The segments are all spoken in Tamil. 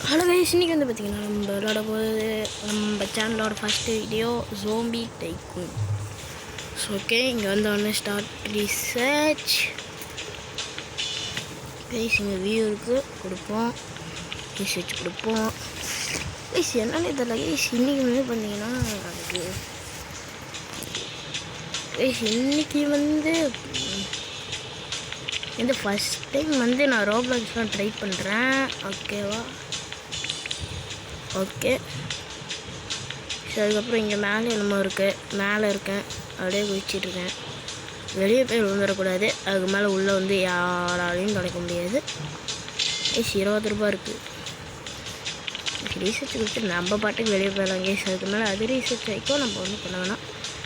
ஹலோ கைஸ், இன்றைக்கி வந்து பார்த்திங்கன்னா நம்ம விளாட போது நம்ம சேனலோட first video zombie tycoon. So okay, இங்கே வந்தோடனே ஸ்டார்ட் ரிசர்ச் கைஸ். இங்கே வியூருக்கு கொடுப்போம், ரிசர்ச் கொடுப்போம் கைஸ். என்னன்னு தெரியல கைஸ், இன்றைக்கி வந்து பார்த்திங்கன்னா அதுக்கு கைஸ் இன்றைக்கி வந்து இந்த ஃபஸ்ட் டைம் வந்து நான் ரோப்ளாக்ஸ்லாம் ட்ரை பண்ணுறேன். ஓகேவா? ஓகே. ஸோ அதுக்கப்புறம் இங்கே மேலே என்னமோ இருக்குது, மேலே இருக்கேன், அப்படியே குதிச்சிட்ருக்கேன். வெளியே போய் விழுந்துடக்கூடாது. அதுக்கு மேலே உள்ளே வந்து யாராலையும் கிடைக்க முடியாது. கேஸ் 20 ரூபா இருக்குது. ரீசர்ச் கொடுத்து நம்ம பாட்டுக்கு வெளியே போயிடலாம் கேஸ். அதுக்கு மேலே அது ரீசர்ச் ஆகிக்கும், நம்ம ஒன்றும் பண்ண வேணாம்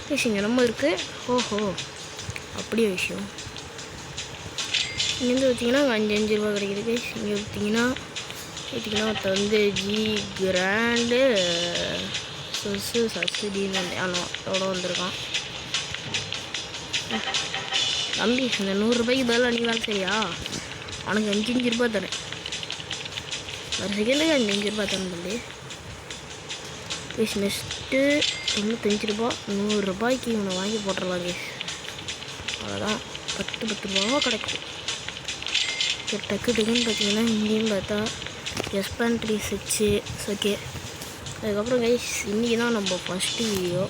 கேஸ். இங்கே நம்ம இருக்குது. ஓஹோ, அப்படியே விஷயம். இங்கேருந்து பார்த்திங்கன்னா 5 ரூபா கிடைக்கிது கேஸ். இங்கே பார்த்திங்கன்னா ஒருத்த வந்து ஜி கிராண்டு சப்சிடின்னு அதோட வந்திருக்கான். தம்பி, இந்த 100 ரூபாய்க்கு பதிலாக நீ வேலை சரியா? அவனுக்கு 5 ரூபா தரேன். ஒரு செகண்டுக்கு 5 ரூபா தரேன் தம்பி. கேஸ் நெக்ஸ்ட்டு 95 ரூபா. 100 ரூபாய்க்கு இவனை வாங்கி போட்டுடலாம் கேஸ். அவ்வளோதான், 10 ரூபாவா கிடைக்கும். டக்கு டக்குன்னு பார்த்தீங்கன்னா இங்கேயும் பார்த்தா எஸ்பேண்ட் ரிசர்ச்சு. ஓகே, அதுக்கப்புறம் கைஸ் இன்றைக்கி தான் நம்ம ஃபஸ்ட்டு வீடியோ.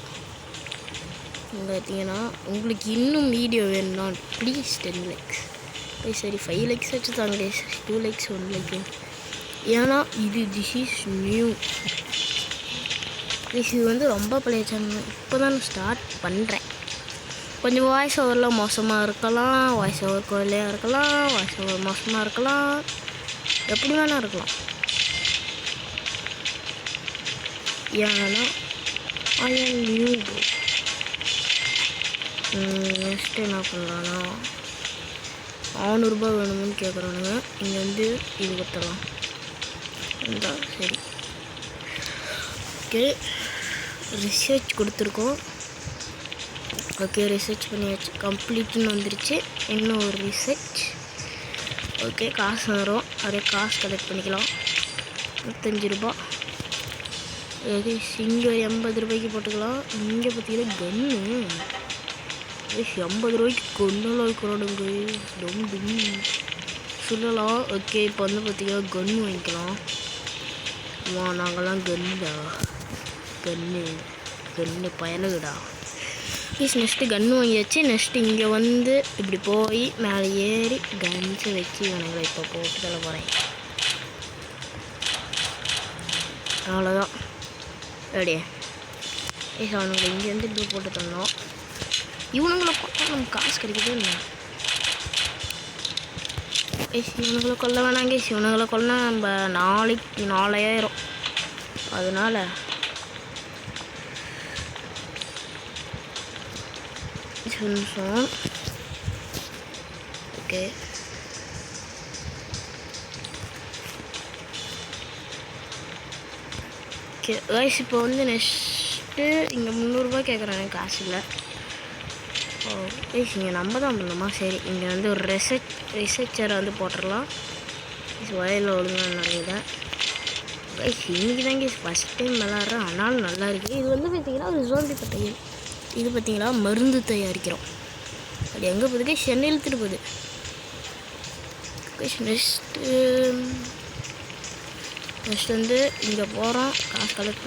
பார்த்தீங்கன்னா உங்களுக்கு இன்னும் வீடியோ வேணும்னா ப்ளீஸ் 10 லைக்ஸ் கைஸ். சரி 5 லைக்ஸ் வச்சு தாங்க கைஸ். 2 likes 1 like. ஏன்னா திஸ் இஸ் நியூ கைஸ். இது வந்து ரொம்ப பழைய சேனல், இப்போ தான் நான் ஸ்டார்ட் பண்ணுறேன். கொஞ்சம் வாய்ஸ் ஓவரில் மோசமாக இருக்கலாம், வாய்ஸ் ஓவர் குறையிலையாக இருக்கலாம், வாய்ஸ் ஓவர் மோசமாக இருக்கலாம், எப்படி வேணால் இருக்கலாம். ஏன்னா ஐ எம் நியூ. நெக்ஸ்ட்டு என்ன பண்ணலான்னா 600 ரூபா வேணும்னு கேட்குறானுங்க. இங்கே வந்து இது கொடுத்துடலாம். இருந்தால் சரி. ஓகே, ரிசர்ச் கொடுத்துருக்கோம். ஓகே, ரிசர்ச் பண்ணியாச்சு, கம்ப்ளீட்னு வந்துருச்சு. இன்னும் ஒரு ரிசர்ச். ஓகே, காசு வரும், அப்படியே காசு கலெக்ட் பண்ணிக்கலாம். 25 ரூபா. ஓகே, இங்கே 80 ரூபாய்க்கு போட்டுக்கலாம். இங்கே பார்த்தீங்கன்னா கன்று 50 ரூபாய்க்கு கொண்டெல்லாம் இருக்கிறோடுங்க. டும் சொல்லலாம். ஓகே, இப்போ வந்து பார்த்தீங்கன்னா கன்று வாங்கிக்கலாம். நாங்கள்லாம் கன்று பயலுடா. ப்ளீஸ் நெக்ஸ்ட்டு கன்று வாங்கியாச்சு. நெக்ஸ்ட்டு இங்கே வந்து இப்படி போய் மேலே ஏறி கன்ஸை வச்சு இவனுங்களை இப்போ போட்டு தள்ள போகிறேன். அவ்வளோதான், அப்படியே அவனுங்களை இங்கேருந்து இப்படி போட்டு தந்தோம். இவனுங்களை போட்டால் நமக்கு காசு கிடைக்குது இல்லை? இவனுங்களை கொல்ல வேணாங்க. இவனுங்களை கொல்ல நம்ம நாளைக்கு 4000. அதனால் ஓகே, ஓகே கைஸ். இப்போ வந்து நெக்ஸ்ட்டு இங்கே 300 ரூபா கேட்குறேன், எனக்கு காசு இல்லை. ஓ கைஸ், இங்கே நம்ம தான் பண்ணணுமா? சரி, இங்கே வந்து ஒரு ரிசர்ச்சரை வந்து போட்டுடலாம். வயலில் ஒழுங்காக நிறைய கைஸ். இன்றைக்கி தான் கைஸ் ஃபஸ்ட் டைம் விளாட்றேன், ஆனாலும் நல்லா இருக்குது. இது வந்து பார்த்திங்கன்னா ஒரு ஜோம்பி பட்டையல். இது பார்த்திங்கன்னா மருந்து தயாரிக்கிறோம். அது எங்கே போகுது கைஸ்? சென்னை இழுத்துட்டு போகுது கைஸ். நெக்ஸ்ட் வந்து இங்கே போகிறோம், காசு கலெக்ட்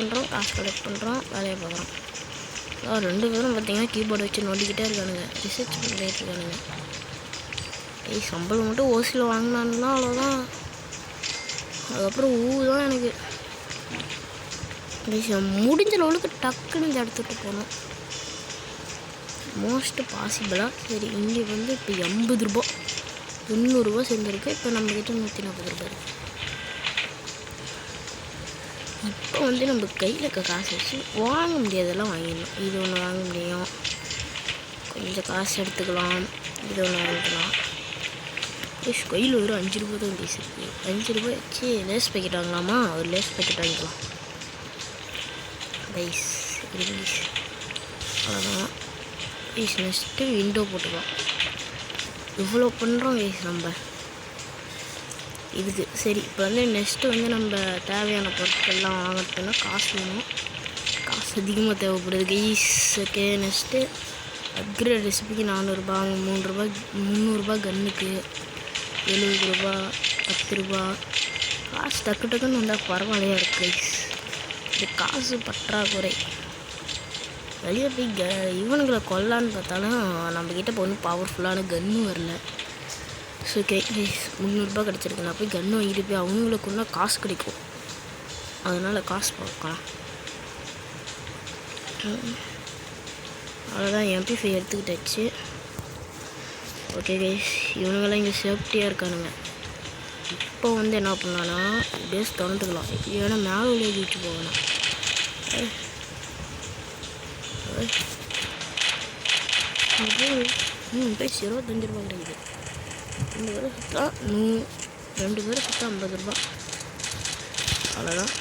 பண்ணுறோம், வேலையை பார்க்குறோம். 2 பேரும் பார்த்திங்கன்னா கீபோர்டு வச்சு நோண்டிக்கிட்டே இருக்கானுங்க, ரிசர்ச் பண்ணிகிட்டே இருக்கானுங்க. சம்பளம் மட்டும் ஓசியில் வாங்கினானுங்களா அவ்வளோதான். அதுக்கப்புறம் தான் எனக்கு முடிஞ்ச லெவலுக்கு டக்குன்னு இந்த இடத்துக்கு போகணும், மோஸ்ட் பாசிபிளாக. சரி, இங்கே வந்து இப்போ 80 ரூபா 300 ரூபா சேர்ந்துருக்கு. இப்போ நம்மக்கிட்ட 140 ரூபா இருக்குது. இப்போ வந்து நம்ம கையில் இருக்க காசு வச்சு வாங்க முடியாதெல்லாம் வாங்கிடணும். இது ஒன்று வாங்க முடியும், கொஞ்சம் காசு எடுத்துக்கலாம். இது ஒன்று வாங்கிக்கலாம். கையில் ஒரு 5 ரூபா தான் பேசி இருக்குது. 5 ரூபா வச்சு லேஸ் பேக்கெட் வாங்கலாமா? ஒரு லேஸ் பேக்கெட் வாங்கிக்கலாம் கைஸ். அவ்வளோதான் கைஸ். நெக்ஸ்ட்டு விண்டோ போட்டுக்கலாம். இவ்வளோ பண்ணுறோம் கைஸ் நம்ம. இதுக்கு சரி. இப்போ வந்து நெக்ஸ்ட்டு வந்து நம்ம தேவையான பொருட்கள்லாம் வாங்குறதுன்னா காசு வேணும். காசு அதிகமாக தேவைப்படுது கைஸ். ஓகே, நெக்ஸ்ட்டு அப்கிரேட் ரெசிபிக்கு 400 ரூபா, 3 ரூபா, 300 கன்னுக்கு 70 ரூபா, 10 ரூபா. காசு டக்கு டக்குன்னு வந்தால் பரவாயில்லையா இருக்குது கைஸ். இது காசு பற்றாக்குறை. வெளியே போய் இவனுங்களை கொல்லான்னு பார்த்தாலும் நம்மக்கிட்ட இப்போ ஒன்றும் பவர்ஃபுல்லான கன்னு வரல. ஸோ ஓகே கைஸ், 300 ரூபா கிடச்சிருக்கு. நான் போய் கன்று வாங்கிட்டு போய் அவங்களுக்கு ஒன்றா காசு கிடைக்கும். அதனால் காசு பார்க்கலாம். அவ்வளோதான், MP5 எடுத்துக்கிட்டாச்சு. ஓகே கைஸ், இவனுங்கெல்லாம் இங்கே சேஃப்டியாக இருக்கானுங்க. இப்போ வந்து என்ன பண்ணலான்னா பேஸ் திறந்துக்கலாம். ஏன்னா மேலே உள்ள வீட்டு போகணும். பேசி 25 ரூபா கிடைக்குது. 2 பேரை சுற்றா 2 பேரை சுற்றா 50 ரூபா. அவ்வளோதான்.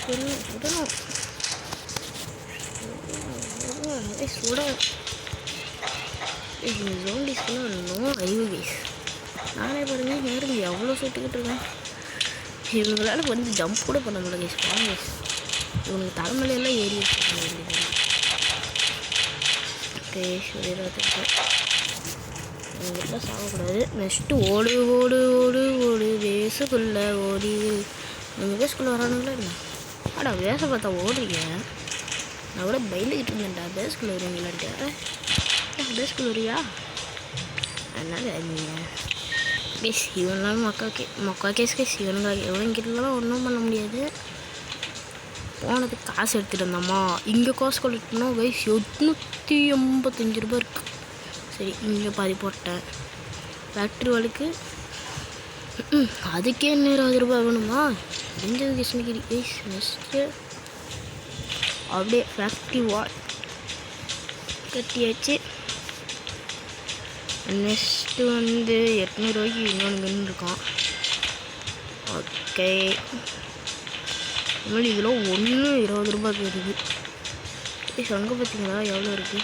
சுடணும் சுட ஜோம்பிஸ்க்குலாம் நோ அறிவு கைஸ். நானே பாருங்க யாருங்க எவ்வளோ சுட்டுக்கிட்டு இருக்கேன். இவங்களால வந்து ஜம்ப் கூட பண்ண முடியல கைஸ். பாருங்க கைஸ், இவனுக்கு தலைமையிலெல்லாம் ஏறி வச்சுருக்க வேண்டியது. ஓகே, இவங்கெல்லாம் சாகக்கூடாது. நெக்ஸ்ட்டு ஓடு ஓடு ஓடு ஓடு வேசுக்குள்ளே ஓடி. நீங்கள் பேசுக்குள்ளே வரானுங்களா இல்லை? ஆடா வேச பார்த்தா ஓடுறீங்க. நான் கூட பயந்துக்கிட்டு இருந்தேன்டா பேஸ்குள்ளே வருவீங்களான்ட்டு. பேஸ்குள்ளே வருவியா? அதனால் நீங்கள் கேஸ் இவனாலும் மக்கா கேஸ் இவனுங்கிட்டலாம் ஒன்றும் பண்ண முடியாது. போனதுக்கு காசு எடுத்துகிட்டு வந்தாம்மா. இங்கே காசு கலெக்ட் பண்ணால் வயசு 885 ரூபா இருக்குது. சரி, இங்கே பாதி போட்டேன். ஃபேக்ட்ரி வாளுக்கு அதுக்கே 20 ரூபா வேணுமா? முடிஞ்சது கிருஷ்ணகிரி கைஸ். நெக்ஸ்ட்டு அப்படியே ஃபேக்ட்ரி வால் கட்டியாச்சு. நெக்ஸ்ட்டு வந்து 800 ரூபாய்க்கு இன்னொன்று கன்று இருக்கான். ஓகே, இனிமேல் இதில் ஒன்று 20 ரூபாய்க்கு இருக்குது. அங்கே பார்த்தீங்களா எவ்வளோ இருக்குது?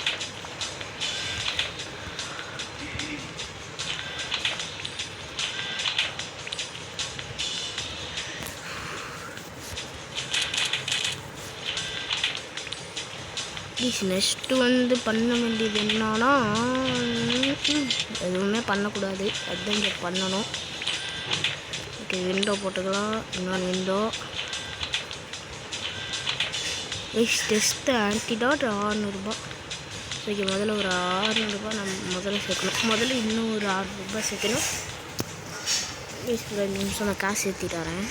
நெக்ஸ்ட்டு வந்து பண்ண வேண்டியது என்னன்னா எதுவுமே பண்ணக்கூடாது. அதுதான் இங்கே பண்ணணும். ஓகே, விண்டோ போட்டுக்கலாம். இன்னொரு விண்டோ டெஸ்ட்டு ஆன்டிடாட் 600 ரூபா. ஓகே, முதல்ல ஒரு 600 ரூபா நம்ம முதல்ல சேர்க்கணும். முதல்ல இன்னும் ஒரு 600 ரூபா சேர்க்கணும். ஒரு 5 நிமிஷம் நான் காசு ஏற்றிட்டு வரேன்.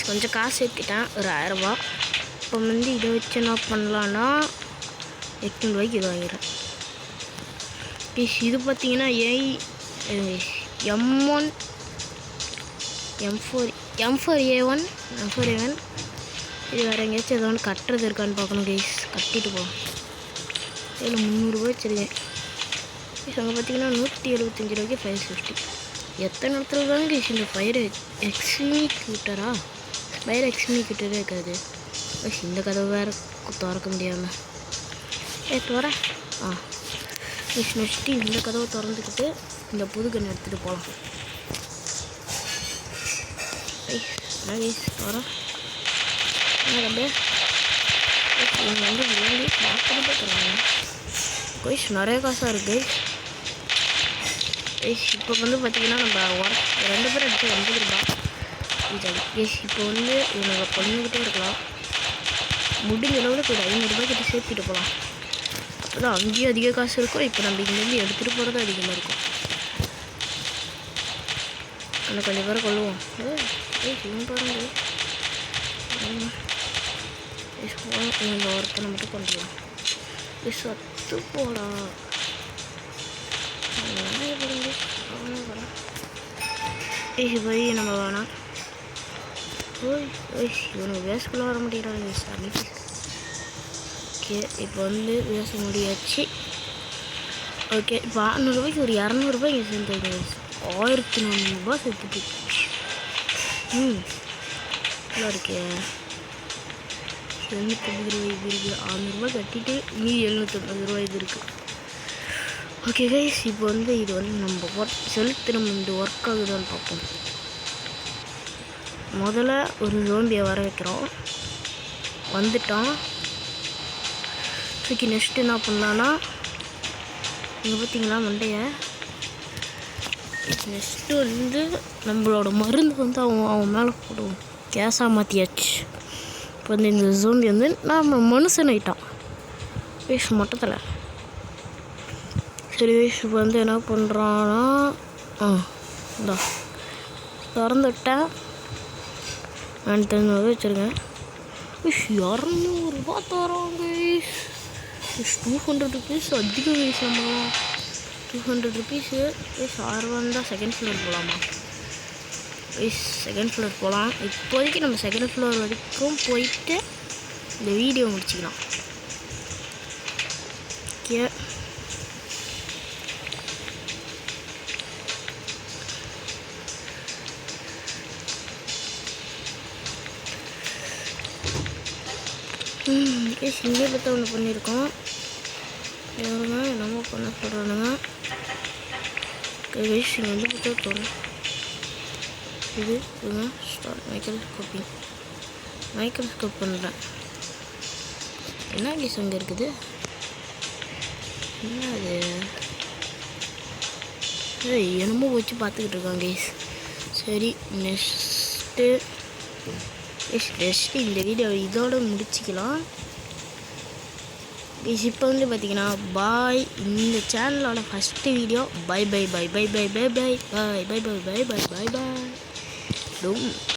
கொஞ்சம் காசு ஏற்றிட்டேன், ஒரு 1000 ரூபா. இப்போ வந்து இதை வச்சு என்ன பண்ணலான்னா 800 ரூபாய்க்கு இது வாங்கிடுறேன். இது பார்த்தீங்கன்னா M1 M4A1 இது வேறு எங்கேயாச்சும் ஏதோ ஒன்று கட்டுறது இருக்கான்னு பார்க்கணும் கைஸ். கட்டிட்டு போகலாம். இதில் 300 ரூபா வச்சுருக்கேன். அங்கே பார்த்தீங்கன்னா 175 ரூபாய்க்கு 550. எத்தனை இடத்துல தாங்க கைஸ் இந்த ஃபயர் எக்ஸ்மிக்யூட்டரா? ஃபயர் எக்ஸ்மிக்யூட்டரே இருக்காது. இந்த கதவை வேறு திறக்க முடியாமல் வரேன். நெக்ஸ்ட்டு இந்த கதவை திறந்துக்கிட்டு இந்த புது கன்று எடுத்துகிட்டு போகலாம். வரேன் அப்படியே இவங்க வந்து விளையாடி பார்த்துட்டு தருவாங்க. கொய்ஸ் நிறைய காசாக இருக்குது. இப்போ வந்து பார்த்திங்கன்னா நம்ம 2 பேர் அடித்து 50 ரூபா இது. இப்போ வந்து இவங்க பண்ணிக்கிட்டே இருக்கலாம். முடிஞ்ச அளவில் ஒரு 500 ரூபாய்க்கிட்ட சேர்த்துட்டு போகலாம். அப்போ தான் அங்கேயும் அதிக காசு இருக்கும். இப்போ நம்ம இங்கேருந்து எடுத்துகிட்டு போகிறது அதிகமாக இருக்கும். ஆனால் கொஞ்சம் பேரை கொள்ளுவோம். இவன் பாருங்க, இந்த ஒருத்தனை மட்டும் கொண்டுவோம். சத்து போடா போய் நம்ம வேணாம். இவனுக்கு வேஸ்க்குள்ளே வர முடியறாங்க சாமி. ஓகே, இப்போ வந்து வேச முடியாச்சு. ஓகே, இப்போ 600 ரூபாய்க்கு ஒரு 200 ரூபாய் இங்கே சேர்ந்து 1400 ரூபா சேர்த்துட்டு நல்லா இருக்கே. 750 ரூபாய் இது இருக்குது. 600 ரூபாய் கட்டிட்டு மீதி 750 ரூபாய் இது இருக்குது. ஓகே கைஸ், இப்போ வந்து இது வந்து நம்ம செலுத்தினம் இந்த ஒர்க் ஆகுதான்னு பார்ப்போம். முதல்ல ஒரு ஜோம்பியை வர வைக்கிறோம், வந்துட்டான். ஓகே, நெக்ஸ்ட்டு என்ன பண்ணலான்னா, இங்கே பார்த்தீங்களா மண்டையை, நெக்ஸ்ட்டு வந்து நம்மளோட மருந்து வந்து அவன் மேலே போடுவோம். கேஸாக மாற்றியாச்சு. இப்போ வந்து இந்த ஜோம்பி வந்து நம்ம மனுஷன் ஆகிட்டான் பேச மட்டத்தில். சரி இப்போ வந்து என்ன பண்ணுறான்னா, இந்தா திறந்துவிட்டேன். நான் தெரிஞ்ச வச்சுருக்கேன். 200 தராங்க. 200 ருபீஸ் அதிகம் கைஸ். நம்ம 200 ருபீஸு 6 இருந்தால் செகண்ட் ஃப்ளோர் போகலாமா? செகண்ட் ஃப்ளோர் போகலாம். இப்போதைக்கு நம்ம செகண்ட் ஃப்ளோர் வரைக்கும் போயிட்டு இந்த வீடியோ முடிச்சிக்கலாம். ஓகே, இங்கே பற்றி ஒன்று பண்ணியிருக்கோம். எவ்வளோங்க என்னமோ பண்ண சொல்கிறானுங்க. கைஸ் இங்கே வந்து பற்றி தோணும். இது இதுங்க ஸ்டார்ட் மைக்ரோஸ்கோப் பண்ணுறேன். என்ன கைஸ் அங்கே இருக்குது? என்ன அது? என்னமோ வச்சு பார்த்துக்கிட்டு இருக்காங்க கைஸ். சரி, நெக்ஸ்ட்டு இந்த வீடியோ இதோடு முடிச்சிக்கலாம். இப்போ வந்து பார்த்தீங்கன்னா பாய். இந்த சேனலோட first video. Bye bye bye bye bye bye bye bye bye bye bye bye bye by.